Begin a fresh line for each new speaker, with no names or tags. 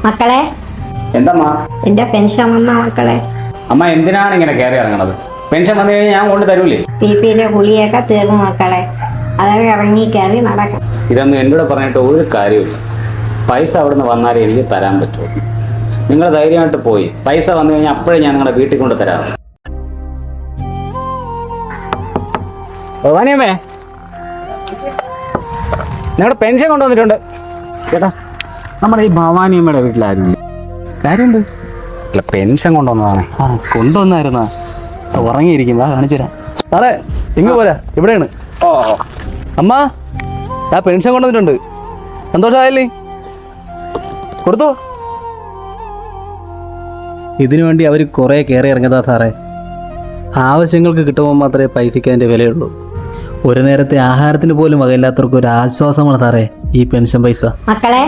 മക്കളെ,
എന്തമ്മ?
എന്റെ പെൻഷൻ വന്ന മക്കളെ.
അമ്മ എന്തിനാണ് ഇങ്ങനെ കയറി ഇറങ്ങണത്? പെൻഷൻ വന്നു കഴിഞ്ഞാൽ ഞാൻ കൊണ്ട് തരൂലേ?
ബിപിയിലെ ഗുളിയൊക്കെ തീർന്നു മക്കളെ. അതൊക്കെ ഇറങ്ങി കയറി നടക്കാം.
ഇതൊന്നും എന്നോട് പറഞ്ഞിട്ട് ഒരു കാര്യമില്ല. പൈസ അവിടുന്ന് വന്നാലേ എനിക്ക് തരാൻ പറ്റുള്ളൂ. നിങ്ങൾ ധൈര്യമായിട്ട് പോയി പൈസ വന്നു കഴിഞ്ഞാൽ അപ്പോഴേ ഞാൻ നിങ്ങളുടെ വീട്ടിൽ കൊണ്ട് തരാം. ഭവാനിയമ്മേ, നിങ്ങളുടെ പെൻഷൻ കൊണ്ടുവന്നിട്ടുണ്ട്. ചേട്ടാ, നമ്മുടെ ഈ ഭവാനിയമ്മയുടെ വീട്ടിലാരുമില്ല.
കാര്യമുണ്ട്.
അല്ല, പെൻഷൻ കൊണ്ടുവന്നതാണ്.
ആ, കൊണ്ടുവന്നായിരുന്നാ? ഉറങ്ങിയിരിക്കും. കാണിച്ചു തരാം. സാറേ, ഇങ്ങ് പോരാ, ഇവിടെയാണ്.
ഓ,
അമ്മ, ഞാൻ പെൻഷൻ കൊണ്ടുവന്നിട്ടുണ്ട്. സന്തോഷമായല്ലേ? കൊടുത്തോ. ഇതിനു വേണ്ടി അവർ കുറേ കയറി ഇറങ്ങിയതാ സാറേ. ആവശ്യങ്ങൾക്ക് കിട്ടുമ്പോൾ മാത്രമേ പൈസയ്ക്ക് അതിൻ്റെ വിലയുള്ളൂ. ഒരു നേരത്തെ ആഹാരത്തിന് പോലും വകയില്ലാത്തവർക്ക് ഒരു ആശ്വാസമാണ് സാറേ ഈ പെൻഷൻ പൈസ.
മക്കളെ,